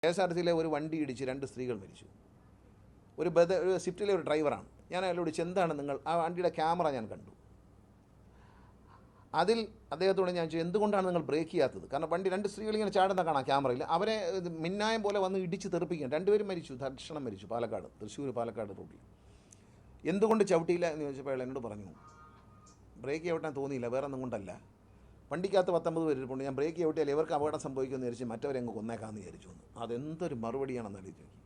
KSRTCയിലെ ഒരു വണ്ടി ഇടിച്ച് 2 സ്ത്രീകൾ മരിച്ചു. ഒരു സ്വിഫ്റ്റിലെ ഒരു ഡ്രൈവറാണ്. ഞാൻ അയാളോട് ചോദിച്ചു, എന്താണ് നിങ്ങൾ ആ വണ്ടിയുടെ ക്യാമറ ഞാൻ കണ്ടു. അതിൽ അദ്ദേഹത്തോട് ഞാൻ ചോദിച്ചു, എന്തുകൊണ്ടാണ് നിങ്ങൾ ബ്രേക്ക് ചെയ്യാത്തത്? കാരണം വണ്ടി 2 സ്ത്രീകൾ ഇങ്ങനെ ചാടുന്ന കാണാം ക്യാമറയിൽ. അവരെ മിന്നായം പോലെ വന്ന് ഇടിച്ച് തെറിപ്പിക്കുകയാണ്. 2 പേരും മരിച്ചു, തൽക്ഷണം മരിച്ചു. പാലക്കാട്, തൃശ്ശൂർ പാലക്കാട് റോഡിൽ. എന്തുകൊണ്ട് ചവിട്ടിയില്ല എന്ന് ചോദിച്ചപ്പോൾ അയാൾ എന്നോട് പറഞ്ഞു, ബ്രേക്ക് ചവിട്ടാൻ തോന്നിയില്ല, വേറെ ഒന്നും കൊണ്ടല്ല. വണ്ടിക്കകത്ത് 19 പേര് ഇരിപ്പുണ്ട്. ഞാൻ ബ്രേക്ക് ചവിട്ടിയാൽ ഇവർക്ക് അപകടം സംഭവിക്കുമെന്ന് വിചാരിച്ച് മറ്റവരെ അങ്ങ് കൊന്നേക്കാമെന്ന് വിചാരിച്ചു. അതെന്തൊരു മറുപടിയാണെന്ന് ആലോചിച്ച് നോക്കി.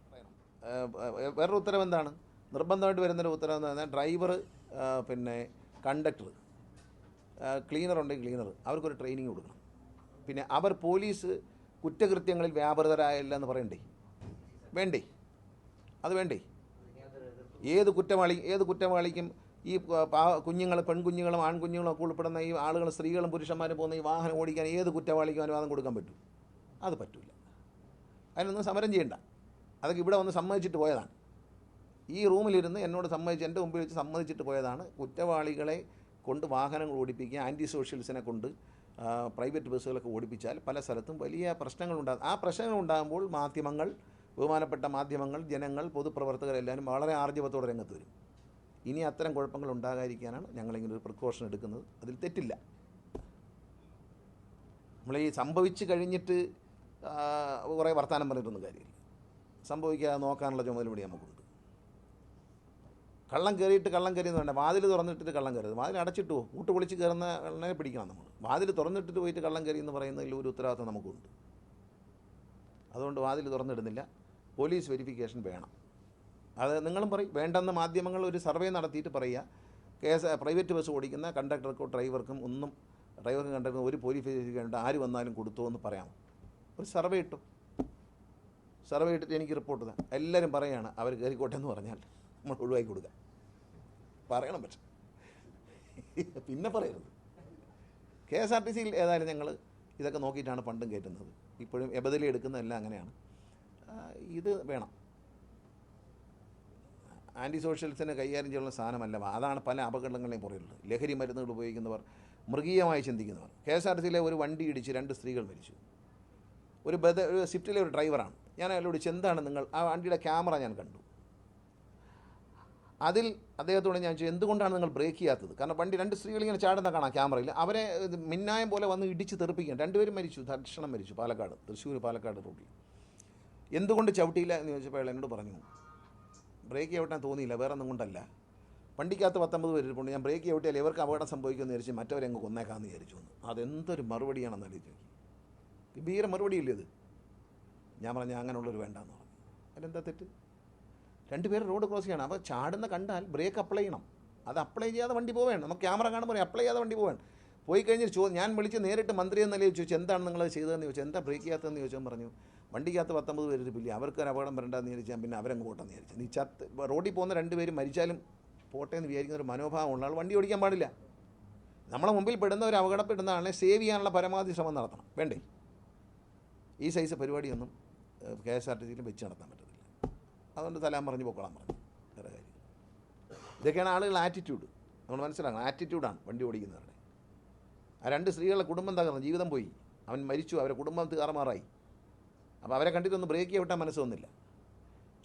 വേറൊരു ഉത്തരവ് എന്താണ്? നിർബന്ധമായിട്ട് വരുന്നൊരു ഉത്തരവ് എന്ന് പറഞ്ഞാൽ ഡ്രൈവർ, പിന്നെ കണ്ടക്ടർ, ക്ലീനർ ഉണ്ടെങ്കിൽ ക്ലീനർ, അവർക്കൊരു ട്രെയിനിങ് കൊടുക്കണം. പിന്നെ അവർ പോലീസ് കുറ്റകൃത്യങ്ങളിൽ വ്യാപൃതരായില്ല എന്ന് പറയണ്ടേ? വേണ്ടേ? അത് വേണ്ടേ? ഏത് കുറ്റവാളിക്കും ഈ കുഞ്ഞുങ്ങൾ, പെൺകുഞ്ഞുങ്ങളും ആൺകുഞ്ഞുങ്ങളും ഒക്കെ ഉൾപ്പെടുന്ന ഈ ആളുകൾ, സ്ത്രീകളും പുരുഷന്മാരും പോകുന്ന ഈ വാഹനം ഓടിക്കാൻ ഏത് കുറ്റവാളിക്കും അനുവാദം കൊടുക്കാൻ പറ്റും? അത് പറ്റില്ല. അതിനൊന്നും സമരം ചെയ്യണ്ട. അതൊക്കെ ഇവിടെ വന്ന് സമ്മതിച്ചിട്ട് പോയതാണ്. ഈ റൂമിലിരുന്ന് എന്നോട് സമ്മതിച്ച്, എൻ്റെ മുമ്പിൽ വെച്ച് സമ്മതിച്ചിട്ട് പോയതാണ്. കുറ്റവാളികളെ കൊണ്ട് വാഹനങ്ങൾ ഓടിപ്പിക്കുക, ആൻറ്റി സോഷ്യൽസിനെ കൊണ്ട് പ്രൈവറ്റ് ബസ്സുകളൊക്കെ ഓടിപ്പിച്ചാൽ പല സ്ഥലത്തും വലിയ പ്രശ്നങ്ങളുണ്ടാകും. ആ പ്രശ്നങ്ങളുണ്ടാകുമ്പോൾ മാധ്യമങ്ങൾ, ബഹുമാനപ്പെട്ട മാധ്യമങ്ങൾ, ജനങ്ങൾ, പൊതുപ്രവർത്തകരെല്ലാവരും വളരെ ആർജവത്തോടെ രംഗത്ത് വരും. ഇനി അത്തരം കുഴപ്പങ്ങൾ ഉണ്ടാകാതിരിക്കാനാണ് ഞങ്ങളിങ്ങനെ ഒരു പ്രിക്കോഷൻ എടുക്കുന്നത്. അതിൽ തെറ്റില്ല. നമ്മൾ ഈ സംഭവിച്ച് കഴിഞ്ഞിട്ട് കുറേ വർത്തമാനം പറഞ്ഞിട്ടൊന്നും കാര്യമില്ല. സംഭവിക്കാതെ നോക്കാനുള്ള ചുമതല കൂടി നമുക്കുണ്ട്. കള്ളം കയറി എന്ന് വേണ്ട, വാതിൽ തുറന്നിട്ടിട്ട് കള്ളം കയറരുത്. വാതിൽ അടച്ചിട്ടോ കൂട്ട് പൊളിച്ച് കയറുന്ന കള്ളനെ പിടിക്കണം നമ്മൾ. വാതിൽ തുറന്നിട്ടിട്ട് പോയിട്ട് കള്ളം കയറി എന്ന് പറയുന്നതിൽ ഒരു ഉത്തരവാദിത്വം നമുക്കുണ്ട്. അതുകൊണ്ട് വാതിൽ തുറന്നിടുന്നില്ല. പോലീസ് വെരിഫിക്കേഷൻ വേണം. അത് നിങ്ങളും പറയും. വേണ്ടെന്ന് മാധ്യമങ്ങൾ ഒരു സർവേ നടത്തിയിട്ട് പറയുക, പ്രൈവറ്റ് ബസ് ഓടിക്കുന്ന കണ്ടക്ടർക്കോ ഡ്രൈവർക്കും ഒന്നും, ഡ്രൈവർക്കും കണ്ടക്ടർക്കും ഒരു പോലീസ് വെരിഫിക്കേഷൻ ആര് വന്നാലും കൊടുത്തോ എന്ന് പറയാമോ? ഒരു സർവേ ഇട്ടു. സർവേ ഇട്ടിട്ട് എനിക്ക് റിപ്പോർട്ട് തരാം. എല്ലാവരും പറയുകയാണ് അവർ കയറിക്കോട്ടെ എന്ന് പറഞ്ഞാൽ നമ്മൾ ഒഴിവാക്കി കൊടുക്കുക. പറയണം. പക്ഷെ പിന്നെ പറയരുത്. KSRTCയിൽ ഏതായാലും ഞങ്ങൾ ഇതൊക്കെ നോക്കിയിട്ടാണ് പണ്ടും കയറ്റുന്നത്. ഇപ്പോഴും എബദലി എടുക്കുന്നതെല്ലാം അങ്ങനെയാണ്. ഇത് വേണം. ആൻറ്റി സോഷ്യൽസിനെ കൈകാര്യം ചെയ്യുന്ന സാധനമല്ല. അതാണ് പല അപകടങ്ങളെയും പുറയുള്ളത്. ലഹരി മരുന്നുകൾ ഉപയോഗിക്കുന്നവർ, മൃഗീയമായി ചിന്തിക്കുന്നവർ. KSRTCയിലെ ഒരു വണ്ടി ഇടിച്ച് 2 സ്ത്രീകൾ മരിച്ചു. ഒരു സ്വിഫ്റ്റിലെ ഒരു ഡ്രൈവറാണ്. ഞാൻ അയാളോട് ചോദിച്ചു, എന്താണ് നിങ്ങൾ ആ വണ്ടിയുടെ ക്യാമറ ഞാൻ കണ്ടു. അതിൽ അദ്ദേഹത്തോട് ഞാൻ ചോദിച്ചു, എന്തുകൊണ്ടാണ് നിങ്ങൾ ബ്രേക്ക് ചെയ്യാത്തത്? കാരണം വണ്ടി 2 സ്ത്രീകൾ ഇങ്ങനെ ചാടുന്ന കാണാം ക്യാമറയിൽ. അവരെ മിന്നായം പോലെ വന്ന് ഇടിച്ച് തെറിപ്പിക്കുകയാണ്. 2 പേരും മരിച്ചു, തൽക്ഷണം മരിച്ചു. പാലക്കാട്, തൃശ്ശൂർ പാലക്കാട് റോഡിൽ. എന്തുകൊണ്ട് ചവിട്ടിയില്ല എന്ന് ചോദിച്ചപ്പോൾ അയാൾ എന്നോട് പറഞ്ഞു, ബ്രേക്ക് ചവിട്ടാൻ തോന്നിയില്ല, വേറെ ഒന്നും കൊണ്ടല്ല. വണ്ടിക്കകത്ത് 19 പേര് ഇരിപ്പുണ്ട്. ഞാൻ ബ്രേക്ക് ചവിട്ടിയാൽ ഇവർക്ക് അപകടം സംഭവിക്കുമെന്ന് വിചാരിച്ച് മറ്റവരെ അങ്ങ് കൊന്നേക്കാമെന്ന് വിചാരിച്ചു. അതെന്തൊരു മറുപടിയാണെന്ന് ആലോചിച്ച് നോക്കി. ഗംഭീര മറുപടിയില്ലേ ഇത്? ഞാൻ പറഞ്ഞു, അങ്ങനെയുള്ളൊരു വേണ്ടാന്ന് പറഞ്ഞു. അതിലെന്താ തെറ്റ്? 2 പേര് റോഡ് ക്രോസ് ചെയ്യണം. അപ്പോൾ ചാടുന്ന കണ്ടാൽ ബ്രേക്ക് അപ്ലൈ ചെയ്യണം. അത് അപ്ലൈ ചെയ്യാതെ വണ്ടി പോവേണ്ട. നമുക്ക് ക്യാമറ കാണുമ്പോൾ അപ്ലൈ ചെയ്യാതെ വണ്ടി പോവേണ്ട. പോയി കഴിഞ്ഞ് ഞാൻ വിളിച്ച് നേരിട്ട് മന്ത്രി എന്ന നിലയിൽ ചോദിച്ചു, എന്താണ് നിങ്ങളത് ചെയ്തതെന്ന് ചോദിച്ചു. എന്താ ബ്രേക്ക് ചെയ്യാത്തതെന്ന് ചോദിച്ചാൽ പറഞ്ഞു, വണ്ടിക്കകത്ത് 19 പേര് ഇരിപ്പില്ല, അവർക്ക് ഒരു അപകടം വരണ്ടെന്ന് വിചാരിച്ചാൽ പിന്നെ അവരങ്ങ് പോട്ടെന്ന് വിചാരിച്ചു. നീ റോഡിൽ പോകുന്ന 2 പേര് മരിച്ചാലും പോട്ടെ എന്ന് വിചാരിക്കുന്ന ഒരു മനോഭാവമുള്ള ആൾ വണ്ടി ഓടിക്കാൻ പാടില്ല. നമ്മളെ മുമ്പിൽ പെടുന്ന ഒരു അപകടപ്പെടുന്ന ആളെ സേവ് ചെയ്യാനുള്ള പരമാവധി ശ്രമം നടത്തണം. വേണ്ടേ? ഈ സൈസ് പരിപാടിയൊന്നും KSRTCയിൽ വെച്ച് നടത്താൻ പറ്റത്തില്ല. അതുകൊണ്ട് തലാൻ പറഞ്ഞ് പോക്കോളാൻ പറഞ്ഞു. വേറെ കാര്യം. ഇതൊക്കെയാണ് ആളുകൾ ആറ്റിറ്റ്യൂഡ്. നമ്മൾ മനസ്സിലാക്കണം. ആറ്റിറ്റ്യൂഡാണ് വണ്ടി ഓടിക്കുന്നവരുടെ. ആ 2 സ്ത്രീകളുടെ കുടുംബം തകർന്നു, ജീവിതം പോയി. അവൻ മരിച്ചു, അവരുടെ കുടുംബം താറുമാറായി. അപ്പോൾ അവരെ കണ്ടിട്ടൊന്ന് ബ്രേക്ക് ചവിട്ടാൻ മനസ്സ് വന്നില്ല.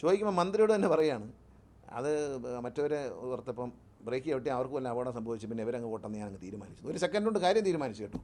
ചോദിക്കുമ്പോൾ മന്ത്രിയോട് തന്നെ പറയുകയാണ്, അത് മറ്റവരെ ഓർത്തപ്പം ബ്രേക്ക് ചവിട്ടി അവർക്ക് വല്ല അപകടം സംഭവിച്ചു, പിന്നെ ഇവരങ്ങ് പോട്ടെന്ന് ഞാനങ്ങ് തീരുമാനിച്ചു. ഒരു സെക്കൻഡ് കൊണ്ട് കാര്യം തീരുമാനിച്ചു കേട്ടോ.